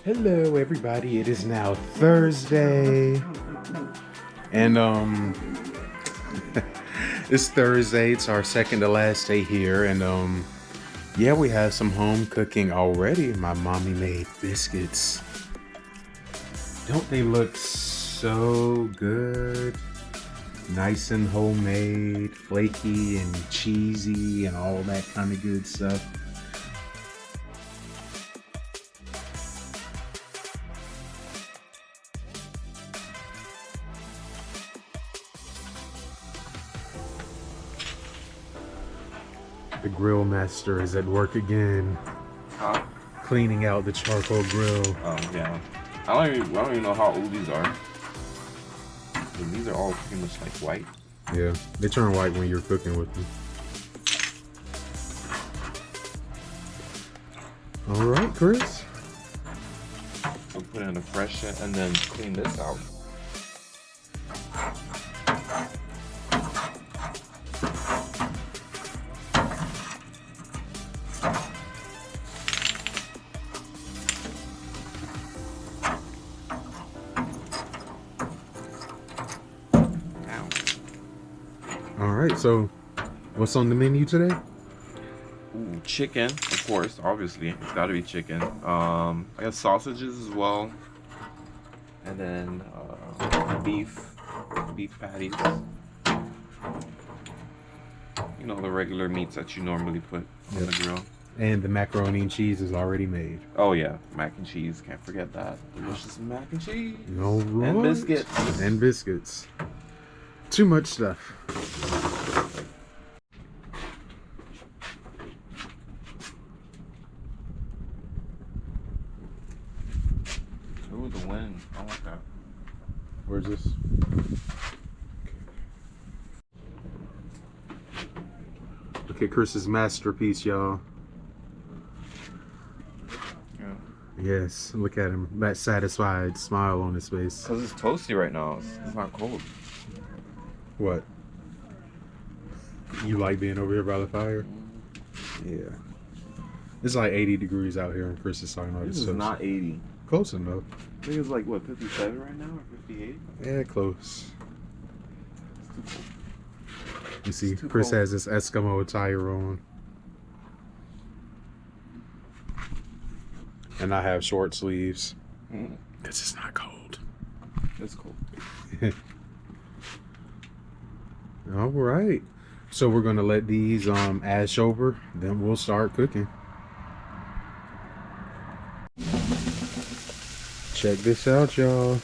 Hello everybody, it is now Thursday. And it's Thursday, it's our second to last day here, and yeah, we have some home cooking already. My mommy made biscuits. Don't they look so good? Nice and homemade, flaky and cheesy and all that kind of good stuff. The grill master is at work again. Huh? Cleaning out the charcoal grill. Oh yeah. I don't even know how old these are. These are all pretty much like white. Yeah, they turn white when you're cooking with them. All right, Chris. So put in a fresh and then clean this out. All right, so what's on the menu today? Ooh, chicken, of course, obviously. It's gotta be chicken. I got sausages as well. And then beef patties. You know, the regular meats that you normally put on the grill. And the macaroni and cheese is already made. Oh yeah, mac and cheese, can't forget that. Delicious mac and cheese. All right. And biscuits. And biscuits. Too much stuff. Ooh, the wind. I like that. Where's this? Look at Chris's masterpiece, y'all. Yeah. Yes, look at him. That satisfied smile on his face. Because it's toasty right now. It's not cold. What? You like being over here by the fire? Yeah. It's like 80 degrees out here, and Chris is talking about This it. is not 80. Close enough. I think it's like, what, 57 right now or 58? Yeah, close. It's too cold. You see, It's too Chris cold. has his Eskimo attire on. And I have short sleeves. Mm. Because it's not cold. It's cold. All right. So we're going to let these ash over. Then we'll start cooking. Check this out, y'all.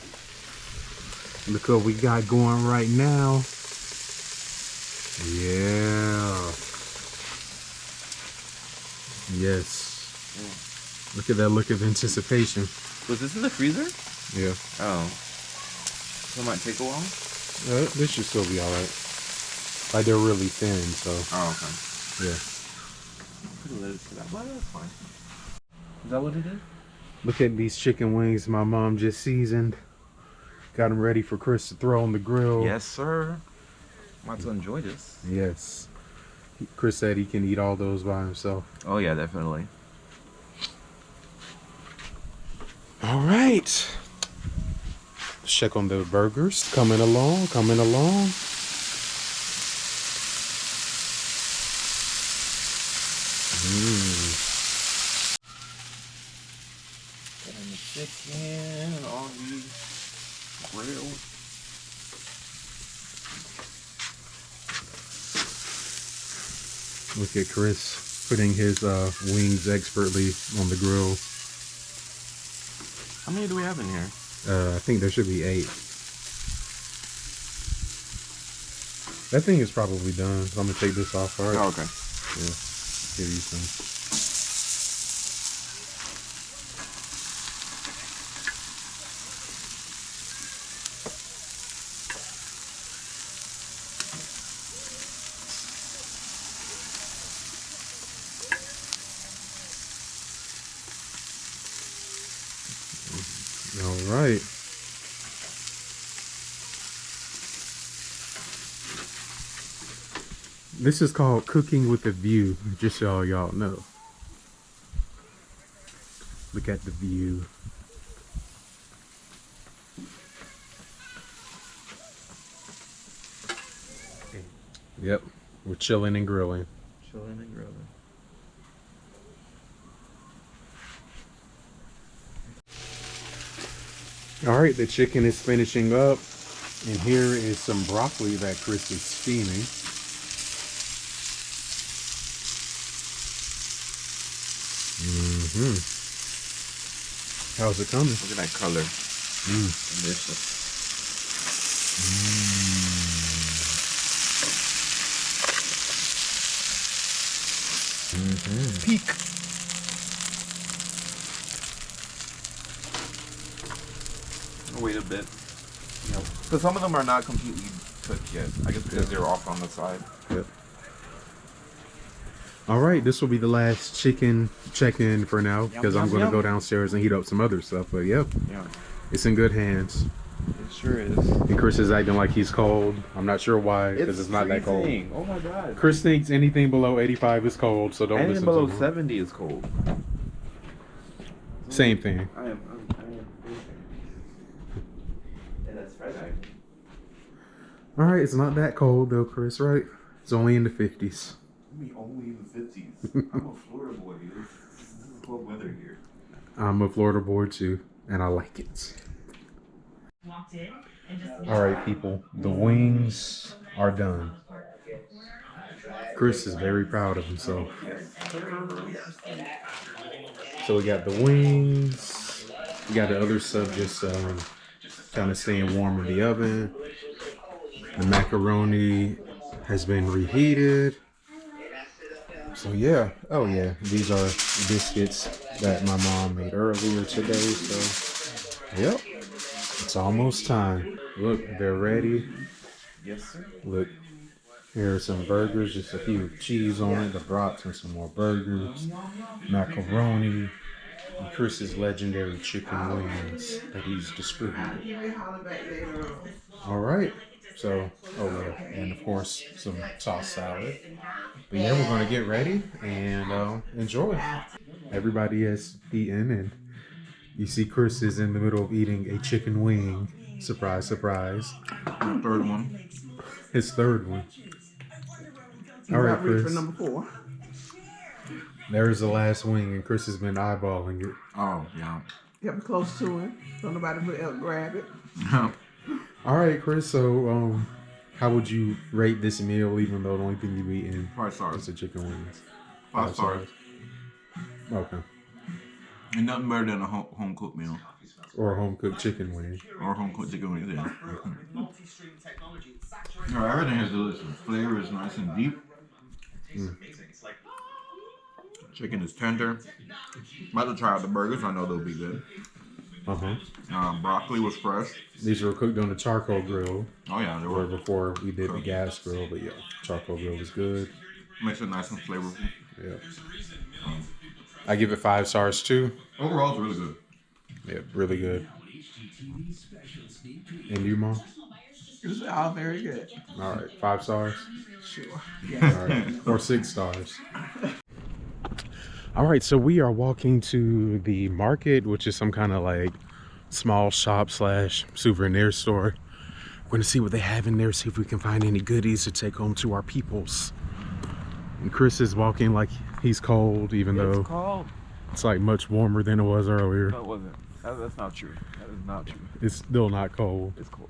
Look what we got going right now. Yeah. Yes. Look at that look of anticipation. Was this in the freezer? Yeah. Oh. So it might take a while? This should still be alright. Like, they're really thin, so. Oh, okay. Yeah. Could have let it sit out. Well, that's fine. Is that what it is? Look at these chicken wings my mom just seasoned. Got them ready for Chris to throw on the grill. Yes, sir. I'm about to enjoy this. Yes. Chris said he can eat all those by himself. Oh, yeah, definitely. All right. Let's check on the burgers. Coming along, coming along. Putting the chicken on the grill. Look at Chris putting his wings expertly on the grill. How many do we have in here? I think there should be 8. That thing is probably done. So I'm gonna take this off. All right. Oh, okay. Yeah. Give you some. All right. This is called cooking with a view, just so y'all know. Look at the view. Yep, we're chilling and grilling. Chilling and grilling. All right, the chicken is finishing up, and here is some broccoli that Chris is steaming. How's it coming? Look at that color. Delicious. Peak. I'll wait a bit. Because some of them are not completely cooked yet. I guess because they're off on the side. Yep. All right, this will be the last chicken check-in for now, because I'm going to go downstairs and heat up some other stuff. But yeah, it's in good hands. It sure is. And Chris is acting like he's cold. I'm not sure why, because it's not that cold. Oh my god. Chris thinks anything below 85 is cold, so don't Anything listen below to him. 70 is cold. Same thing. I am and that's Friday. All right, it's not that cold though, Chris, right? It's only in the 50s. I mean, only in the 50s. I'm a Florida boy, dude. This is cold weather here. I'm a Florida boy too, and I like it. All right, people, the wings are done. Chris is very proud of himself. So we got the wings. We got the other stuff just kind of staying warm in the oven. The macaroni has been reheated. So yeah, oh yeah, these are biscuits that my mom made earlier today. So yep, it's almost time. Look, they're ready. Yes, sir. Look, here are some burgers, just a few cheese on it, the brats, and some more burgers, macaroni, and Chris's legendary chicken wings that he's distributing. All right. So, oh yeah, and of course some tossed salad. But yeah, we're gonna get ready and enjoy. Everybody has eaten, and you see Chris is in the middle of eating a chicken wing. Surprise, surprise. Third one. His third one. All right, Chris. For number 4. There is the last wing, and Chris has been eyeballing it. Oh, yeah. Kept close to it. Don't nobody else grab it. All right, Chris. So, how would you rate this meal, even though the only thing you've eaten 5 stars. is the chicken wings? 5 stars. Okay. And nothing better than a home cooked meal. Or a home cooked chicken wing. Or home cooked chicken wings, yeah. Everything is delicious. Flavor is nice and deep. Chicken is tender. I'm about to try out the burgers. I know they'll be good. Broccoli was fresh. These were cooked on the charcoal grill. Oh yeah, they Or were. before we did the gas grill, but yeah, charcoal grill was good. Makes it nice and flavorful. Yeah. I give it 5 stars too. Overall, it's really good. Yeah, really good. And you, Mom? It's all very good. All right, 5 stars. Sure. All right, or 6 stars. All right, so we are walking to the market, which is some kind of like small shop / souvenir store. We're gonna see what they have in there, see if we can find any goodies to take home to our peoples. And Chris is walking like he's cold, even though It's cold. it's like much warmer than it was earlier. No, it wasn't. That's not true. That is not true. It's still not cold. It's cold.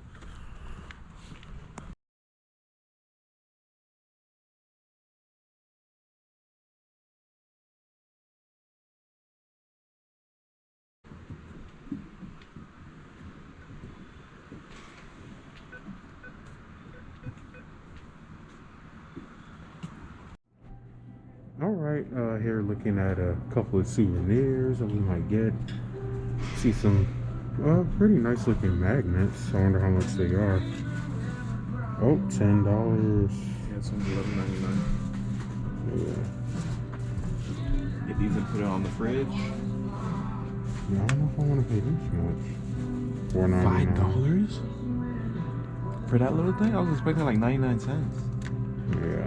All right, here looking at a couple of souvenirs that we might get. See some pretty nice looking magnets. I wonder how much they are. Oh, $10. Yeah, it's only $11.99. Yeah. Get these and put it on the fridge. Yeah, I don't know if I want to pay this much. $4.99. $5 for that little thing? I was expecting like 99 cents. Yeah.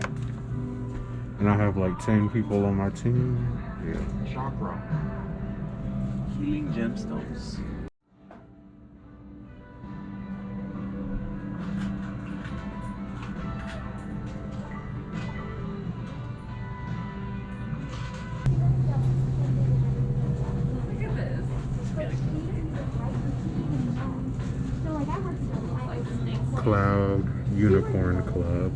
And I have like 10 people on my team. Yeah. Chakra. Healing gemstones. Cloud Unicorn Club.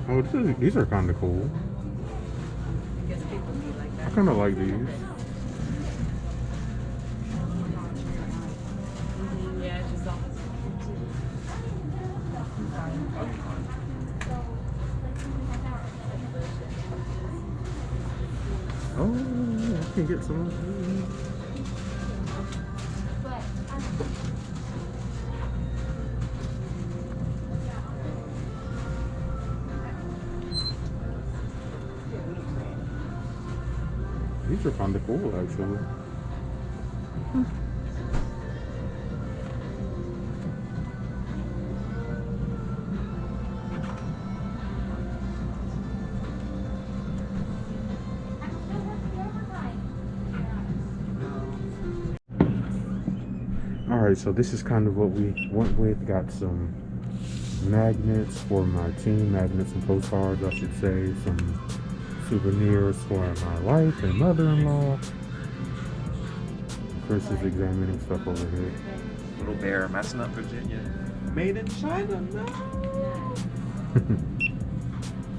Oh, these are kind of cool. I kind of like these. Oh, I can get some of these. These are kind of cool, actually. Alright, so this is kind of what we went with. Got some magnets for my team, magnets and postcards, I should say. Some souvenirs for my wife and mother-in-law. Chris is examining stuff over here. Little bear, Massanutten, Virginia. Made in China, no.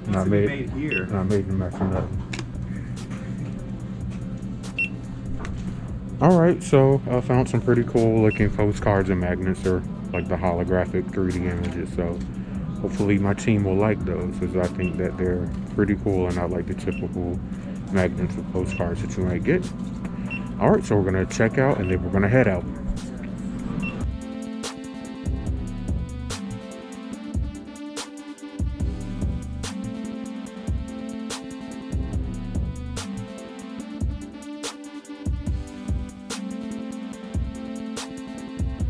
Not made here. Not made in Massanutten. Alright, so I found some pretty cool looking postcards and magnets, or like the holographic 3D images. So hopefully my team will like those, because I think that they're pretty cool and I like the typical magnets and postcards that you might get. Alright, so we're going to check out and then we're going to head out.